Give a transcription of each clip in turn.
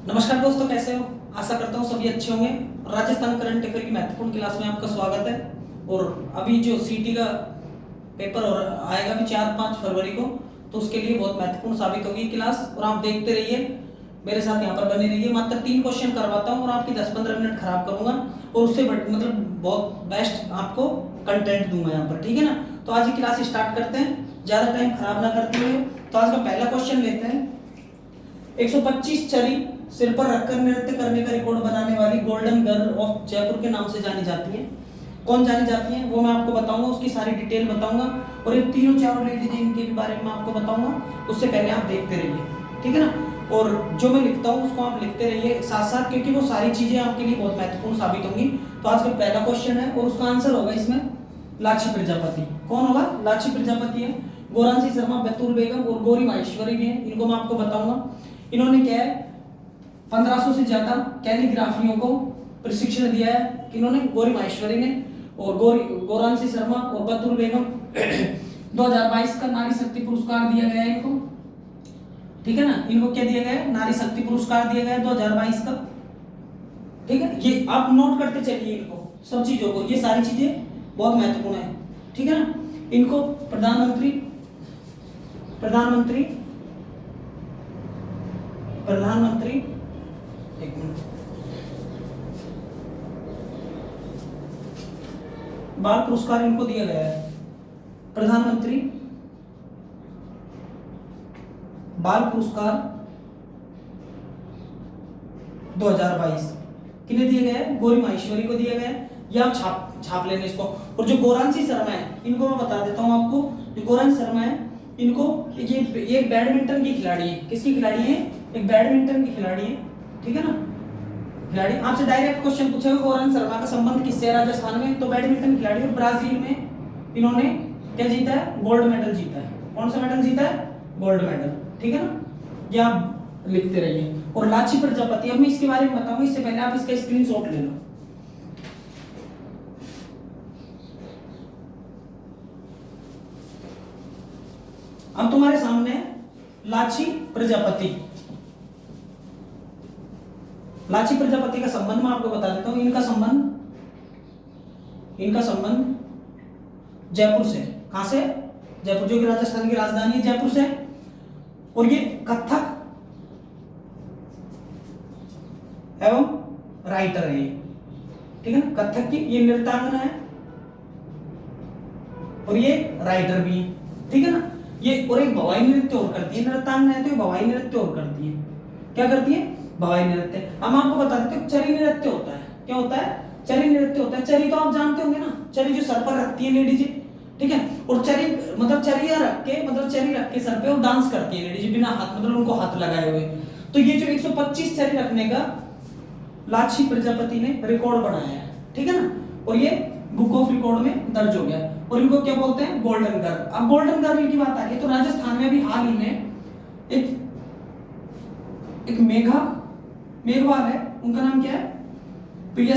नमस्कार दोस्तों, कैसे हो? आशा करता हूँ सभी अच्छे होंगे। राजस्थान करंट अफेयर की महत्वपूर्ण क्लास में आपका स्वागत है। और अभी जो सीटी का पेपर और आएगा भी 4-5 फरवरी को, तो उसके लिए बहुत महत्वपूर्ण साबित होगी क्लास। और आप देखते रहिए, मेरे साथ यहाँ पर बने रहिए। मात्र 3 क्वेश्चन करवाता हूँ और आपकी 10-15 मिनट खराब करूंगा और उससे मतलब बहुत बेस्ट आपको कंटेंट दूंगा यहाँ पर, ठीक है ना। तो आज की क्लास स्टार्ट करते हैं, ज्यादा टाइम खराब ना करते हुए। तो आज का पहला क्वेश्चन लेते हैं। 125 चरी सिर पर रखकर नृत्य करने का रिकॉर्ड बनाने वाली गोल्डन गर्ल ऑफ जयपुर के नाम से जानी जाती है। कौन जानी जाती है वो मैं आपको बताऊंगा, उसकी सारी डिटेल बताऊंगा। और ये तीनों चारों लेडीज इनके भी बारे में आपको बताऊंगा। उससे पहले आप देखते रहिए, ठीक है ना। और जो मैं लिखता हूँ उसको आप लिखते रहिए साथ साथ, क्योंकि वो सारी चीजें आपके लिए बहुत महत्वपूर्ण साबित होंगी। तो आज का पहला क्वेश्चन है और उसका आंसर होगा इसमें लाची प्रजापति। कौन होगा? लाची प्रजापति है। गोरांशी शर्मा, बैतूल बेगम और गौरी माहेश्वरी भी है। इनको मैं आपको बताऊंगा। इन्होंने क्या है 1500 से ज्यादा कैलीग्राफियों को प्रशिक्षण दिया है। इन्होंने गौरी माहेश्वरी ने और गोरांशी शर्मा और बैतूल बेगम 2022 का नारी शक्ति पुरस्कार दिया गया है इनको, ठीक है ना। इनको क्या दिया गया है? नारी शक्ति पुरस्कार दिया गया है 2022 का, ठीक है। ये आप नोट करते चलिए इनको, सब चीजों को। ये सारी चीजें बहुत महत्वपूर्ण है, ठीक है ना। इनको प्रधानमंत्री एक मिनट, बाल पुरस्कार इनको दिया गया है। प्रधानमंत्री बाल पुरस्कार 2022 किन्हें दिया गया है? गौरी माहेश्वरी को दिया गया है। ये आप छाप लेने इसको। और जो गोरांशी शर्मा है इनको मैं बता देता हूं आपको। जो गोरांशी शर्मा है इनको ये बैडमिंटन की खिलाड़ी है। किसकी खिलाड़ी है? एक बैडमिंटन की खिलाड़ी है, ठीक है ना। खिलाड़ी आपसे डायरेक्ट क्वेश्चन पूछेगा गोरांशी शर्मा का संबंध किससे है राजस्थान में, तो बैडमिंटन खिलाड़ी। और ब्राजील में इन्होंने क्या जीता है? गोल्ड मेडल जीता है। कौन सा मेडल जीता है? गोल्ड मेडल, ठीक है ना। ये आप लिखते रहिए। और लाची प्रजापति, अब मैं इसके बारे में बताऊंगा, इससे पहले आप इसका स्क्रीनशॉट ले लो। अब तुम्हारे सामने लाची प्रजापति का संबंध मैं आपको बता देता हूं। इनका संबंध जयपुर से। कहां से? जयपुर, जो कि राजस्थान की राजधानी है, जयपुर से। और ये कथक एवं राइटर है, ठीक है ना। कथक की ये नृत्यांगना है और ये राइटर भी है, ठीक है ना। ये और एक भवाई नृत्य और करती है। नृत्यांगना है तो ये भवाई नृत्य और करती है। क्या करती है? भवाई नृत्य। हम आपको बता देते हैं चरी नृत्य होता है। क्या होता है? चरी नृत्य होता है। चरी तो आप जानते होंगे ना, चरी जो सर पर रखती है लेडीज, ठीक है। और चरी मतलब चरिया रख के, मतलब चरी रख के सर पे और डांस करती है लेडीज बिना हाथ, मतलब उनको हाथ लगाए हुए। तो ये जो 125 चरी रखने का लाची प्रजापति ने रिकॉर्ड बनाया है, ठीक है ना। और ये बुक ऑफ रिकॉर्ड में दर्ज हो गया। और इनको क्या बोलते हैं? Golden girl. अब गोल्डन गर्ल की बात आ रही है तो राजस्थान में अभी हाल ही में एक मेघवाल है। उनका नाम क्या है? प्रिया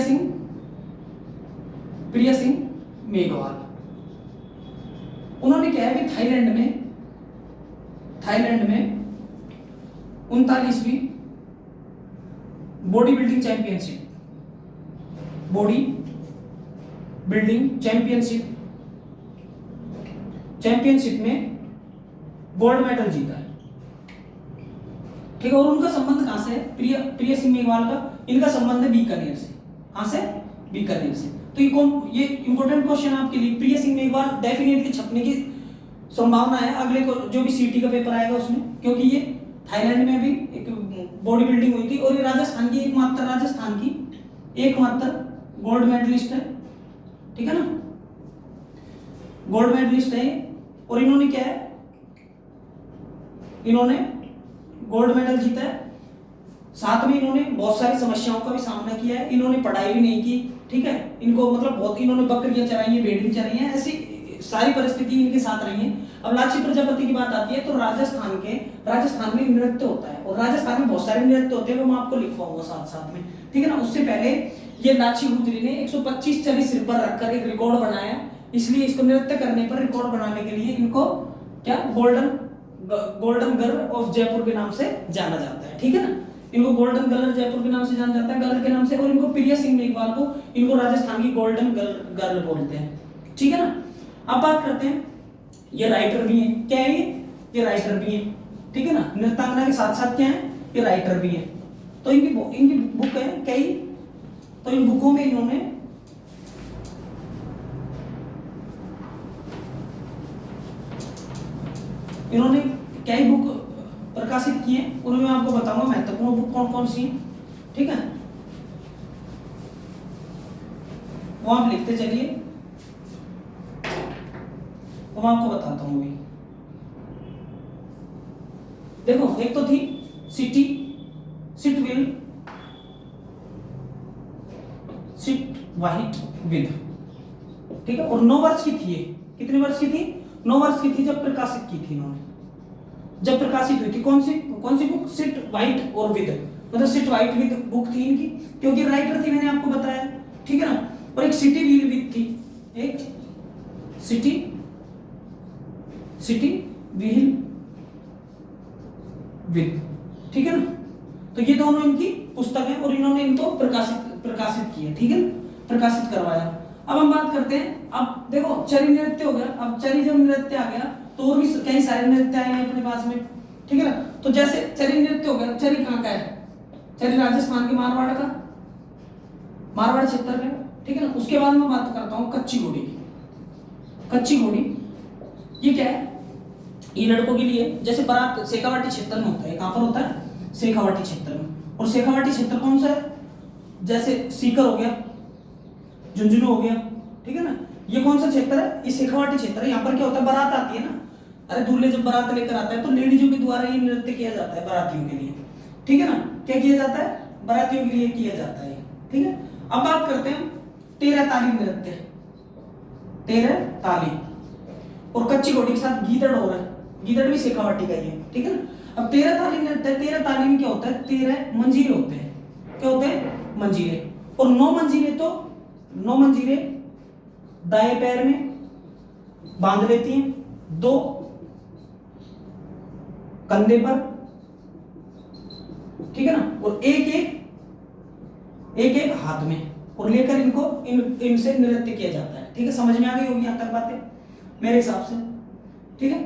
सिंह मेघवाल। उन्होंने क्या है कि थाईलैंड में 39वीं बॉडी बिल्डिंग चैंपियनशिप में गोल्ड मेडल जीता है, ठीक है। और उनका संबंध कहां से है? प्रिया सिंह मेघवाल का इनका संबंध है बीकानेर से। कहां से? बीकानेर से। तो ये इंपॉर्टेंट क्वेश्चन आपके लिए। प्रिया सिंह मेघवाल डेफिनेटली छपने की संभावना है अगले को जो भी सीटी का पेपर आएगा उसमें, क्योंकि ये थाईलैंड में भी एक बॉडी बिल्डिंग हुई थी। और ये राजस्थान की एकमात्र गोल्ड मेडलिस्ट है, ठीक है ना। गोल्ड मेडलिस्ट है। और इन्होंने क्या है? इन्होंने गोल्ड मेडल जीता है। साथ में इन्होंने बहुत सारी समस्याओं का भी सामना किया है। इन्होंने पढ़ाई भी नहीं की, ठीक है। इनको मतलब बहुत इन्होंने बकरियां चराई हैं, भेड़ियां चराई हैं, ऐसी सारी परिस्थिति इनके साथ रही है। अब लाची प्रजापति की बात आती है तो राजस्थान में नृत्य होता है। और राजस्थान में बहुत सारे नृत्य होते हैं, वो मैं आपको लिखवाऊंगा साथ में, ठीक है ना। उससे पहले ये लाची गुजरी ने 125 चरी सिर पर रखकर एक रिकॉर्ड बनाया। इसलिए इसको नृत्य करने पर रिकॉर्ड बनाने के लिए इनको क्या गोल्डन गर्ल ऑफ जयपुर के नाम से जाना जाता है, ठीक है ना। इनको गोल्डन गर्ल जयपुर के नाम से जाना जाता है, गर्ल के नाम से, और इनको प्रिया सिंह मेघवाल को इनको राजस्थान की गोल्डन गर्ल बोलते हैं, ठीक है ना। अब बात करते हैं, ये राइटर भी है, क्या है ये राइटर भी है, ठीक है ना, नृत्यांगना के साथ साथ क्या है, ये राइटर भी है। तो इनकी बुक है कई, तो इन बुकों में इन्होंने कई बुक प्रकाशित किए, उनमें मैं आपको बताऊंगा महत्वपूर्ण बुक कौन कौन सी, ठीक है, वो आप लिखते चलिए, वो मैं आपको बताता हूं अभी। देखो, एक तो थी city, sit will, sit white with, ठीक है, और 9 वर्ष की थी ये, कितने वर्ष की थी, 9 वर्ष की थी जब प्रकाशित की थी इन्होंने, जब प्रकाशित हुई थी। कौन सी बुक, सिट वाइट और विद, मतलब सिट वाइट विद बुक थी इनकी, क्योंकि राइटर थी, मैंने आपको बताया, ठीक है ना। और एक सिटी व्हील विद थी, एक सिटी व्हील विद, ठीक है ना। तो ये दोनों इनकी पुस्तक है और इन्होंने इनको प्रकाशित किया, ठीक है ना, प्रकाशित करवाया। अब हम बात करते हैं, अब देखो चरी नृत्य हो गया, अब चरी जब नृत्य आ गया तो और भी कई सारे नृत्य आए हैं अपने पास में, ठीक है ना। तो जैसे चरी नृत्य हो गया, चरी कहाँ का है, चरी राजस्थान के मारवाड़ क्षेत्र का, ठीक है ना। उसके बाद मैं बात करता हूँ कच्ची घोड़ी की। कच्ची घोड़ी ये क्या है, ये लड़कों के लिए, जैसे बारात शेखावाटी क्षेत्र में होता है, कहां पर होता है, शेखावाटी क्षेत्र में। और शेखावाटी क्षेत्र कौन सा है, जैसे सीकर हो गया, झुंझुनू हो गया, ठीक है ना, ये कौन सा क्षेत्र है, ये शेखावाटी क्षेत्र है। यहाँ पर क्या होता है, बारात आती है ना, अरे दूल्हे जब बारात लेकर आता है तो लेडीजों के द्वारा ये नृत्य किया जाता है बारातियों के लिए, ठीक है ना, क्या किया जाता है, बारातियों के लिए किया जाता है, ठीक है। अब बात करते हैं 13 ताली नृत्य, 13 ताली, और कच्ची घोड़ी के साथ गीदड़ हो रहा है, गीदड़ भी शेखावाटी का ही है, ठीक है ना। अब 13 ताली नृत्य, 13 ताली में क्या होता है, 13 मंजीरे होते हैं, क्या होते हैं, मंजीरे, और 9 मंजीरे, तो 9 मंजीरे दाएं पैर में बांध लेती हैं, 2 कंधे पर, ठीक है ना, और एक हाथ में, और लेकर इनको इनसे नृत्य किया जाता है, ठीक है। समझ में आ गई होगी यहां तक बातें मेरे हिसाब से, ठीक है।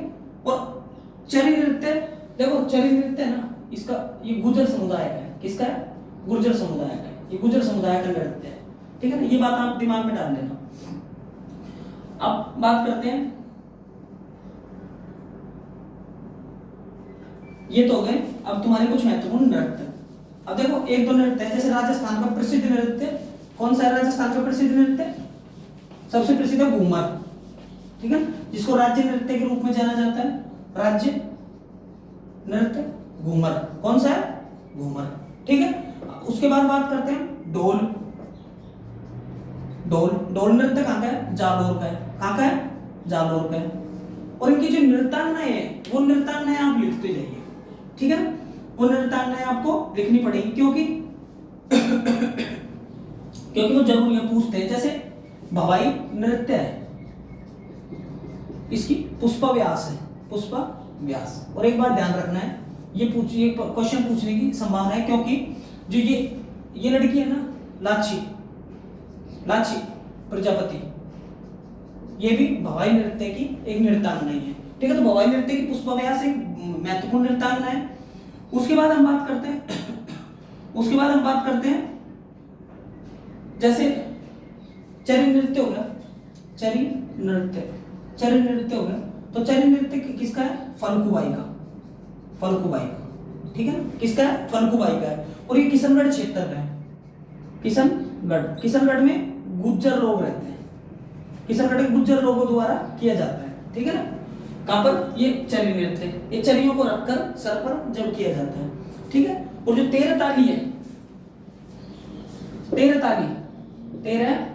और चरी नृत्य, देखो चरी नृत्य ना, इसका ये गुर्जर समुदाय का है, किसका है, गुर्जर समुदाय का है, ये गुर्जर समुदाय का नृत्य है, ठीक है ना, ये बात आप दिमाग में डाल लेना। अब बात करते हैं, ये तो हो गए अब तुम्हारे कुछ महत्वपूर्ण नृत्य। अब देखो एक दो नृत्य है, जैसे राजस्थान का प्रसिद्ध नृत्य, कौन सा है राजस्थान का प्रसिद्ध नृत्य, सबसे प्रसिद्ध है घूमर, ठीक है, जिसको राज्य नृत्य के रूप में जाना जाता है, राज्य नृत्य घूमर, कौन सा है, घूमर, ठीक है। उसके बाद बात करते हैं ढोल, ढोल नृत्य कहाँ का है, जालोर का है, कहाँ का है, जालोर का है। और इनकी जो नृत्यांगनाएं है, वो नृत्यांगनाएं आप लिखते जाइए, ठीक है ना, वो नृत्यांगनाएं आपको लिखनी पड़ेगी, क्योंकि क्योंकि वो जरूर ये पूछते हैं। जैसे भवाई नृत्य है, इसकी पुष्पा व्यास है, पुष्पा व्यास। और एक बात ध्यान रखना है, ये क्वेश्चन पूछने की संभावना है, क्योंकि जो ये लड़की है ना, लाची प्रजापति, ये भी भवाई नृत्य की एक नृत्यांगना है, ठीक है। तो भवाई नृत्य की पुष्पा व्यास एक महत्वपूर्ण नृत्यांगना है। उसके बाद हम बात करते हैं जैसे चरी नृत्य हो गया, चरी नृत्य हो गया, तो चरी नृत्य किसका है, फल्गुबाई का, ठीक है ना, किसका है, फल्गुबाई का है। और ये किशनगढ़ क्षेत्र का है, किशनगढ़ में गुज्जर लोग रहते हैं, किशनगढ़ के गुज्जर लोगों द्वारा किया जाता है, ठीक है ना। कहां पर, ये चरी नृत्य, ये चरियों को रखकर सर पर जब किया जाता है, ठीक है। और जो 13 ताली है, 13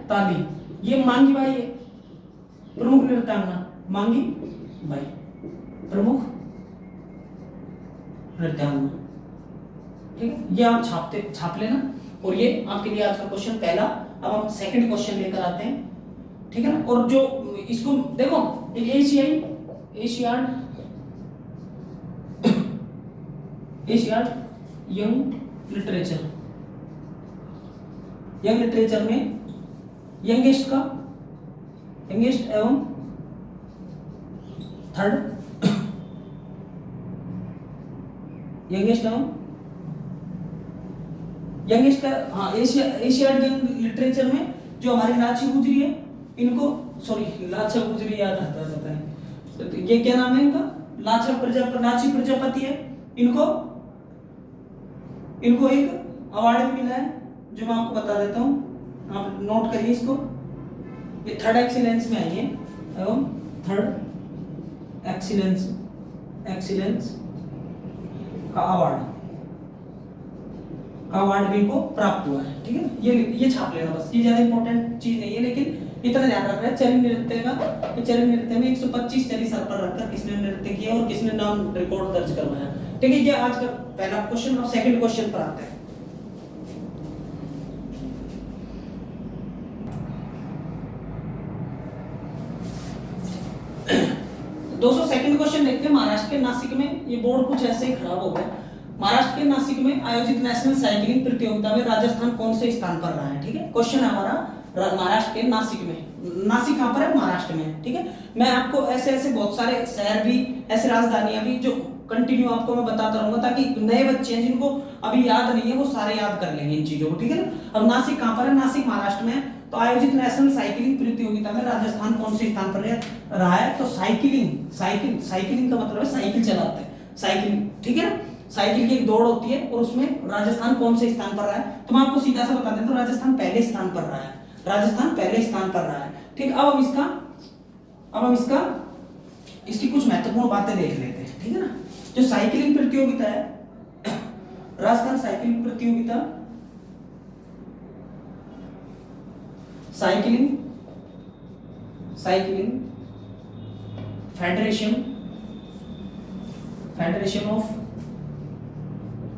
ताली, ये मांगी बाई है, प्रमुख नृत्यांगना, मांगी बाई प्रमुख नृत्यांगना, ठीक है। ये आप छाप लेना, और ये आपके लिए आज का क्वेश्चन पहला। अब हम सेकंड क्वेश्चन लेकर आते हैं, ठीक है ना। और जो इसको देखो, एक Asiad young literature, young literature में यंगेस्ट का, यंगेस्ट एवं थर्ड, यंगेस्ट एवं यंगेस्ट का, हाँ एशियाड यंग लिटरेचर में जो हमारी लाची गुजरी है इनको, सॉरी लाचा गुजरी याद आता है, तो ये क्या नाम है इनका, लाची प्रजापति है, इनको एक अवार्ड भी मिला है जो मैं आपको बता देता हूँ, आप नोट करिए इसको। ये थर्ड एक्सीलेंस में आई है एवं थर्ड एक्सीलेंस का अवार्ड भी इनको प्राप्त हुआ है। ठीक है, ये छाप लेना बस, ये ज्यादा इंपॉर्टेंट चीज नहीं है, लेकिन इतना ध्यान रखना है चरी नृत्य का, कि चरी नृत्य में 125 चरी सर पर रखकर किसने नृत्य किया और किसने नाम रिकॉर्ड दर्ज करवाया। ठीक है, ये आज का पहला क्वेश्चन। अब सेकंड क्वेश्चन पर आते हैं। दोस्तों सेकंड क्वेश्चन देखते हैं। महाराष्ट्र के नासिक में, ये बोर्ड कुछ ऐसे ही खराब हो गया, महाराष्ट्र के नासिक में आयोजित नेशनल साइकिलिंग प्रतियोगिता में राजस्थान कौन से स्थान पर रहा है। ठीक है, क्वेश्चन है हमारा महाराष्ट्र के नासिक में, नासिक कहां पर है, महाराष्ट्र में। ठीक है, मैं आपको ऐसे बहुत सारे शहर भी, ऐसे राजधानियां भी जो कंटिन्यू आपको मैं बताता रहूंगा, ताकि नए बच्चे हैं जिनको अभी याद नहीं है वो सारे याद कर लेंगे इन चीजों को। ठीक है ना। अब नासिक कहां पर है, नासिक महाराष्ट्र में है। तो आयोजित नेशनल साइकिलिंग प्रतियोगिता में राजस्थान कौन से स्थान पर रहा है। तो साइकिलिंग का मतलब है साइकिल चलाते हैं, साइकिलिंग। ठीक है ना, साइकिल की एक दौड़ होती है और उसमें राजस्थान कौन से स्थान पर रहा है। तो मैं आपको सीधा सा बता देता हूं, राजस्थान पहले स्थान पर रहा है, राजस्थान पहले स्थान पर रहा है। ठीक, अब हम इसकी कुछ महत्वपूर्ण बातें देख लेते हैं। ठीक है ना, जो साइकिलिंग प्रतियोगिता है, राजस्थान साइकिलिंग प्रतियोगिता, साइकिलिंग फेडरेशन ऑफ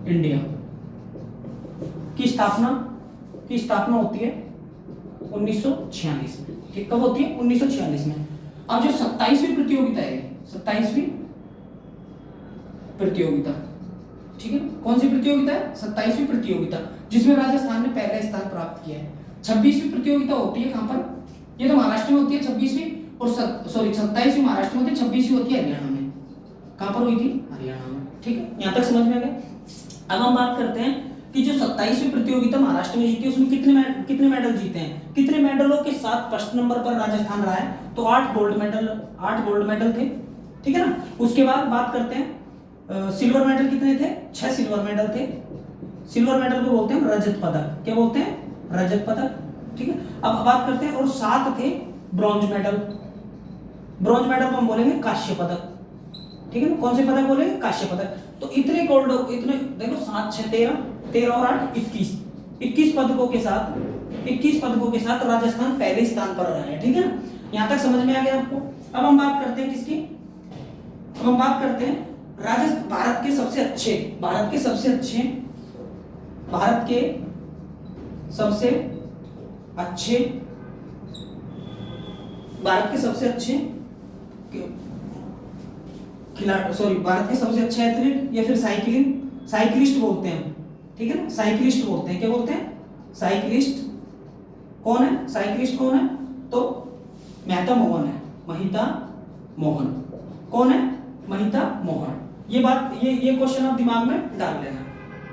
इंडिया की स्थापना होती है 1946 में। ठीक, कब होती है, 1946 में। अब जो 27वीं प्रतियोगिता है, 27वीं प्रतियोगिता, ठीक है, कौन सी प्रतियोगिता है, 27वीं प्रतियोगिता, जिसमें राजस्थान ने पहला स्थान प्राप्त किया है। 26वीं प्रतियोगिता होती है कहां पर, ये तो महाराष्ट्र में होती है 26वीं, और 27वीं महाराष्ट्र में होती है, 26वीं होती है हरियाणा में। कहां पर हुई थी, हरियाणा में। ठीक है, यहां तक समझ में आ गया। अब हम बात करते हैं कि जो 27वीं प्रतियोगिता महाराष्ट्र में जीती, उसमें कितने मेडल जीते हैं, कितने मेडलों के साथ फर्स्ट नंबर पर राजस्थान रहा है। तो 8 गोल्ड मेडल थे। ठीक है ना। उसके बाद बात करते हैं सिल्वर मेडल कितने थे, 6 सिल्वर मेडल थे। सिल्वर मेडल को बोलते हैं रजत पदक, क्या बोलते हैं, रजत पदक। ठीक है, अब बात करते हैं, और 7 थे ब्रॉन्ज मेडल को हम बोलेंगे कांस्य पदक। ठीक है ना, कौन से पदक बोलेंगे, कांस्य पदक। तो इतने देखो 7 6 13 और 8 21 पदकों के साथ राजस्थान पहले स्थान पर रहा है। ठीक है ना, यहां तक समझ में आ गया आपको। अब हम बात करते हैं किसकी, अब हम बात करते हैं भारत के सबसे अच्छे एथलीट, या फिर साइकिलिस्ट बोलते हैं। ठीक है ना, साइकिलिस्ट बोलते हैं, क्या बोलते हैं, साइकिलिस्ट कौन है, तो महिता मोहन है, महिता मोहन। कौन है, महिता मोहन। ये क्वेश्चन आप दिमाग में डाल लेना।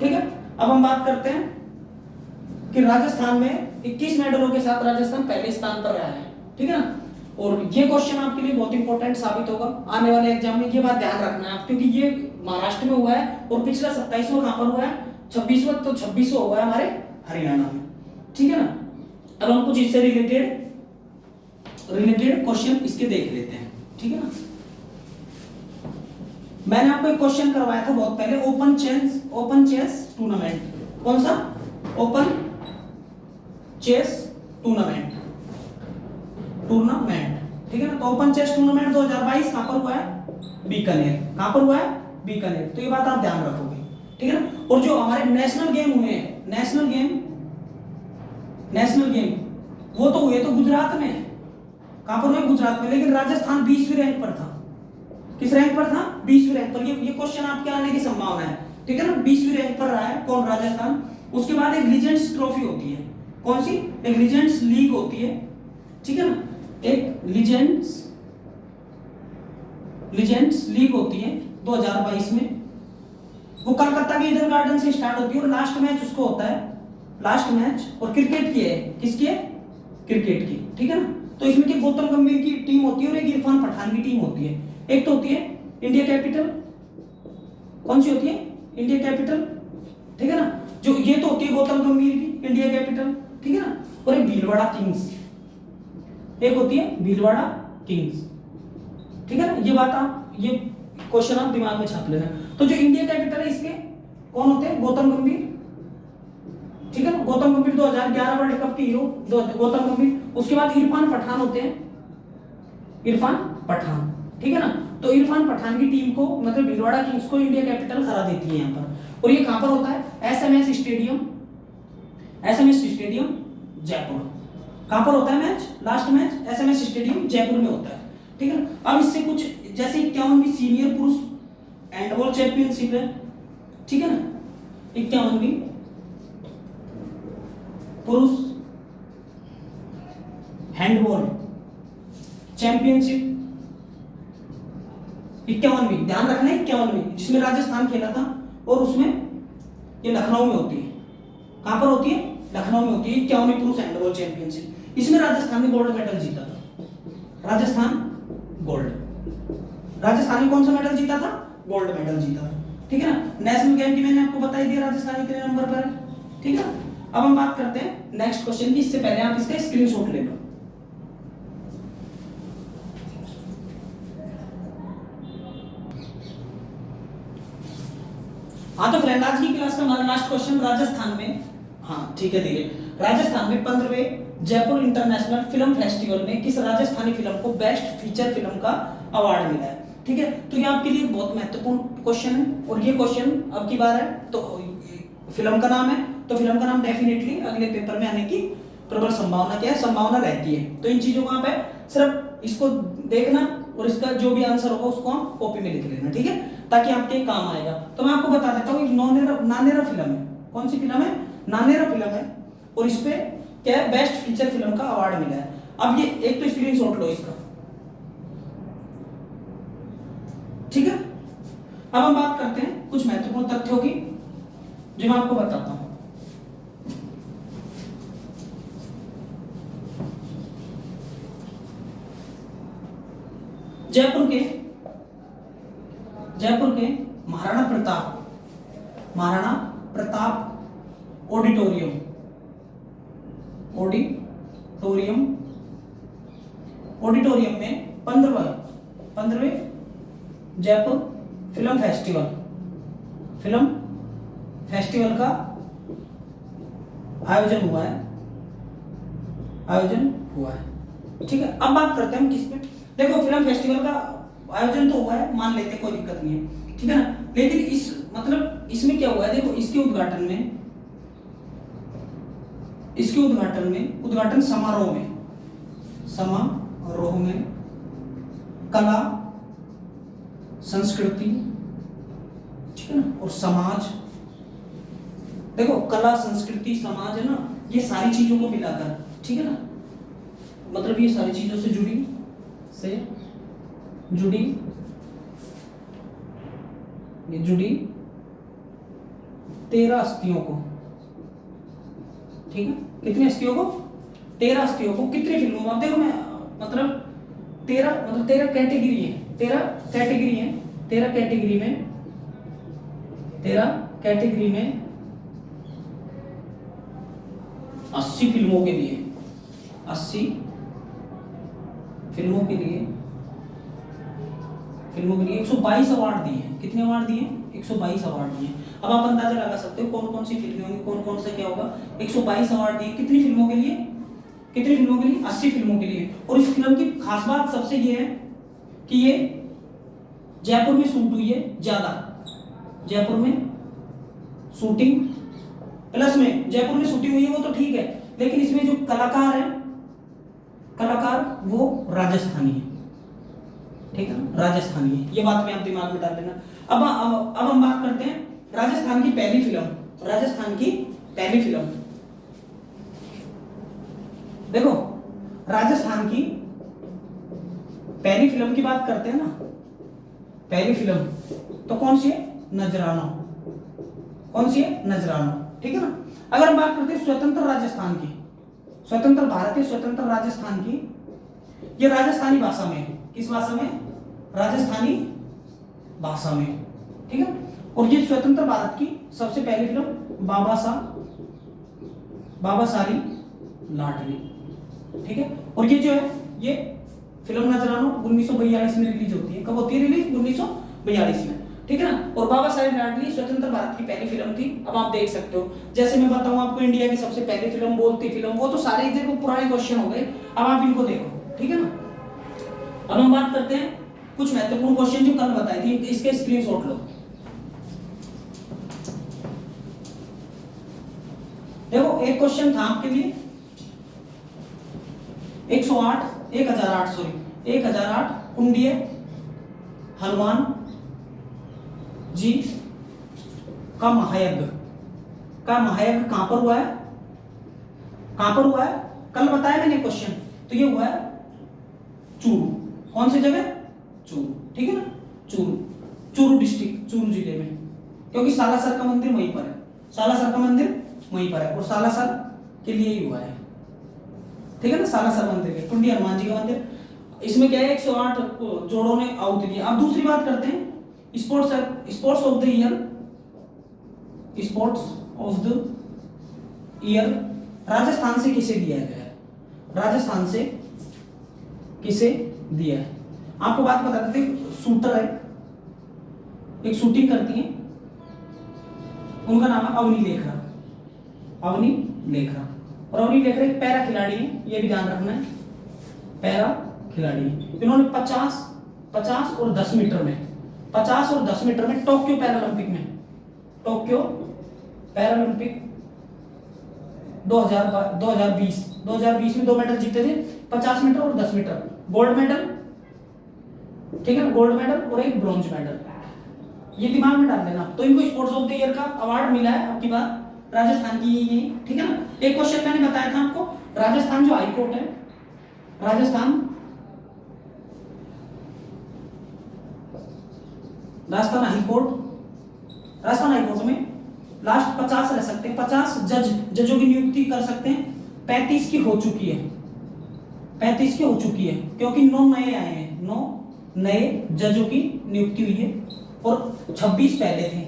ठीक है, अब हम बात करते हैं कि राजस्थान में 21 मेडलों के साथ राजस्थान पहले स्थान पर रहा है। ठीक है ना, और ये क्वेश्चन आपके लिए बहुत इंपॉर्टेंट साबित होगा आने वाले एग्जाम में, ये बात ध्यान रखना है आप, क्योंकि ये महाराष्ट्र में हुआ है और पिछला 27वां कहां पर हुआ है, 26वां हुआ है हमारे हरियाणा में। ठीक है ना, अब हम कुछ इससे रिलेटेड क्वेश्चन इसके देख लेते हैं। ठीक है ना, मैंने आपको एक क्वेश्चन करवाया था बहुत पहले, ओपन चेस टूर्नामेंट, कौन सा, ओपन चेस टूर्नामेंट। ठीक है ना, तो ओपन चेस टूर्नामेंट 2022 कहां पर हुआ है, बीकानेर। तो ये बात आप ध्यान रखोगे। ठीक है ना, और जो हमारे नेशनल गेम हुए हैं, नेशनल गेम वो तो हुए तो गुजरात में, कहां पर हुए, गुजरात में, लेकिन राजस्थान 20वीं रैंक पर था। किस रैंक पर था, 20वीं रैंक पर। ये क्वेश्चन आपके आने की संभावना है। ठीक है ना, 20वीं रैंक पर रहा है कौन, राजस्थान। उसके बाद एक लीजेंड्स ट्रॉफी होती है, कौन सी, एक लीजेंड्स लीग होती है, ठीक है ना, एक लीजेंड्स लीग होती है 2022 में, वो कलकत्ता के ईडन गार्डन से स्टार्ट होती है और लास्ट मैच उसको होता है, लास्ट मैच, और क्रिकेट की है, किसकी है, क्रिकेट की, ठीक है ना। तो इसमें कि गौतम गंभीर की टीम होती है और एक इरफान पठान की टीम होती है। एक तो होती है इंडिया कैपिटल, कौन सी होती है, इंडिया कैपिटल, ठीक है ना, जो ये तो होती है गौतम गंभीर की इंडिया कैपिटल, ठीक है ना, और एक भीलवाड़ा किंग्स, एक होती है भीलवाड़ा किंग्स, ठीक है ना। ये बात आप, ये क्वेश्चन आप दिमाग में छाप लेना। तो जो इंडिया कैपिटल है इसके कौन होते हैं, गौतम गंभीर, ठीक है ना, गौतम गंभीर 2011 वर्ल्ड कप के हीरो गौतम गंभीर। उसके बाद इरफान पठान होते हैं, इरफान पठान, ठीक है ना। तो इरफान पठान की टीम को, मतलब भीलवाड़ा किंग्स को इंडिया कैपिटल हरा देती है यहाँ पर। और ये कहां पर होता है, SMS stadium, SMS stadium Jaipur. कहां पर होता है match, last match SMS stadium Jaipur में होता है, ठीक है ना। अब इससे कुछ जैसे 51वीं सीनियर पुरुष हैंडबॉल चैंपियनशिप है, ठीक है ना, 51वीं पुरुष हैंडबॉल चैंपियनशिप, 51वीं, ध्यान रखना है 51वीं, जिसमें राजस्थान खेला था, और उसमें ये लखनऊ में होती है, कहां पर होती है, लखनऊ में होती है 51वीं पुरुष हैंडबॉल चैंपियनशिप। इसमें राजस्थान ने गोल्ड मेडल जीता था, राजस्थान गोल्ड, राजस्थान ने कौन सा मेडल जीता था, गोल्ड मेडल जीता था, ठीक है ना। नेशनल गेम की मैंने आपको बता ही दिया राजस्थान कितने नंबर पर है, ठीक है। अब हम बात करते हैं नेक्स्ट क्वेश्चन की, इससे पहले आप इसका स्क्रीनशॉट ले लो। हाँ तो फ्रेंड, आज की क्लास का हमारा लास्ट क्वेश्चन राजस्थान में, हाँ ठीक है धीरे, राजस्थान में 15वें जयपुर इंटरनेशनल फिल्म फेस्टिवल में किस राजस्थानी फिल्म को बेस्ट फीचर फिल्म का अवार्ड मिला है, ठीक है। तो ये आपके लिए बहुत महत्वपूर्ण क्वेश्चन है, और ये क्वेश्चन अब की बार है, तो फिल्म का नाम है, तो फिल्म का नाम डेफिनेटली अगले पेपर में आने की प्रबल संभावना, क्या है, संभावना रहती है। तो इन चीजों को आप सिर्फ इसको देखना, और इसका जो भी आंसर होगा उसको आप कॉपी में लिख लेना, ठीक है, ताकि आपके काम आएगा। तो मैं आपको बता देता हूँ, नानेरा फिल्म है, कौन सी फिल्म है, नानेरा फिल्म है, और इस पे क्या है, बेस्ट फीचर फिल्म का अवार्ड मिला है। अब ये एक तो स्क्रीनशॉट लो इसका, ठीक है। अब हम बात करते हैं कुछ महत्वपूर्ण तथ्यों की, जो मैं आपको बताता हूं। जयपुर के महाराणा प्रताप ऑडिटोरियम में 15वें जयपुर फिल्म फेस्टिवल का आयोजन हुआ है, ठीक है। अब बात करते हैं हम किस पे, देखो फिल्म फेस्टिवल का आयोजन तो हुआ है, मान लेते हैं, कोई दिक्कत नहीं है, ठीक है ना। लेकिन इसमें क्या हुआ है, देखो इसके उद्घाटन समारोह में कला, संस्कृति, ठीक है ना, और समाज, देखो कला, संस्कृति, समाज है ना, ये सारी चीजों को मिलाकर, ठीक है ना, मतलब ये सारी चीजों से जुड़ी 13 हस्तियों को, ठीक है, कितनी हस्तियों को, 13 हस्तियों को, कितनी फिल्मों में, अब देखो मैं मतलब 13 कैटेगरी है, 13 कैटेगरी में 80 फिल्मों के लिए 122 अवार्ड दिए हैं। कितने अवार्ड दिए हैं? 122 अवार्ड दिए हैं। अब आप अंदाजा लगा सकते हो कौन कौन सी फिल्में होंगी, कौन कौन सा क्या होगा। 122 अवार्ड दिए कितनी फिल्मों के लिए? 80 फिल्मों के लिए। और इस फिल्म की खास बात सबसे ये है कि ये जयपुर में शूट हुई है, ज्यादा जयपुर में शूटिंग, प्लस में जयपुर में शूटिंग हुई है वो तो ठीक है, लेकिन इसमें जो कलाकार वो राजस्थानी है, ठीक है, राजस्थानी है। ये बात में आप दिमाग में डाल लेना। अब हम बात करते हैं राजस्थान की पहली फिल्म, राजस्थान की पहली फिल्म, देखो राजस्थान की पहली फिल्म की बात करते हैं ना, पहली फिल्म तो कौन सी है? नजराना। कौन सी है? नजराना, ठीक है ना। अगर हम बात करते हैं स्वतंत्र राजस्थान की, स्वतंत्र भारतीय स्वतंत्र राजस्थान की, ये राजस्थानी भाषा में है। किस भाषा में? राजस्थानी भाषा में, ठीक है। और ये स्वतंत्र भारत की सबसे पहली फिल्म बाबा सारी लाडली, ठीक है। और ये जो है ये फिल्म नजराना 1942 में रिलीज होती है। कब होती है रिलीज? 1942 में, ठीक है ना। और बाबा साहेब लाडली स्वतंत्र भारत की पहली फिल्म थी। अब आप देख सकते हो, जैसे मैं बताऊं आपको इंडिया की सबसे पहली फिल्म, बोलती फिल्म, वो तो सारे देखो पुराने क्वेश्चन हो गए। अब आप इनको देखो, ठीक है ना। अब हम बात करते हैं कुछ महत्वपूर्ण क्वेश्चन जो कल बताए थे, इसके स्क्रीनशॉट लो। देखो एक क्वेश्चन था आपके लिए 1008 कुंडीय हनुमान जी का महायज्ञ कहां पर हुआ है? कहां पर हुआ है? कल बताया मैंने क्वेश्चन, तो ये हुआ है चूरू। कौन सी जगह? चूरू, ठीक है ना। चूरू डिस्ट्रिक्ट, चूरू जिले में, क्योंकि सालासर का मंदिर वहीं पर है, सालासर का मंदिर वहीं पर है, और सालासर के लिए ही हुआ है, ठीक है ना। सालासर मंदिर के कुंडी हनुमान जी का मंदिर, इसमें क्या है 108 जोड़ों ने आहुति दी। अब दूसरी बात करते हैं sports of the year, sports of the year Rajasthan से किसे दिया गया है? राजस्थान से किसे दिया है? आपको बात बताते थे, शूटर है, एक शूटिंग करती है, उनका नाम है अवनी लेखरा। अवनी लेखरा, और अवनी लेखरा एक पैरा खिलाड़ी है, ये भी ध्यान रखना है, पैरा खिलाड़ी है। इन्होंने 50 और 10 मीटर में, 50 और 10 मीटर में टोक्यो पैरालंपिक में 2020 में 2 मेडल जीते थे, 50 मीटर और 10 मीटर, गोल्ड मेडल, ठीक है, गोल्ड मेडल और एक ब्रॉन्ज मेडल, ये दिमाग में डाल लेना। तो इनको स्पोर्ट्स ऑफ द ईयर का अवार्ड मिला है आपकी बात राजस्थान की, ये ठीक है ना। एक क्वेश्चन मैंने बताया था आपको, राजस्थान जो हाई कोर्ट है, राजस्थान हाई कोर्ट में लास्ट 50 रह सकते हैं, 50 जजों की नियुक्ति कर सकते हैं। 35 की हो चुकी है, क्योंकि 9 नए आए हैं, 9 नए जजों की नियुक्ति हुई है, और 26 पहले थे।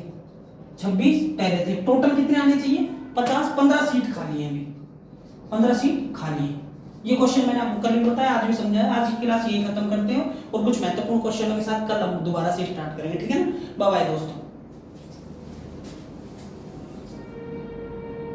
टोटल कितने आने चाहिए? 50, 15 सीट खाली है अभी, 15 सीट खाली है। ये क्वेश्चन मैंने आपको कल भी बताया, आज भी समझाया। आज की क्लास यही खत्म करते हैं, और कुछ महत्वपूर्ण क्वेश्चनों के साथ कल हम दोबारा से स्टार्ट करेंगे, ठीक है ना। बाय बाय दोस्तों।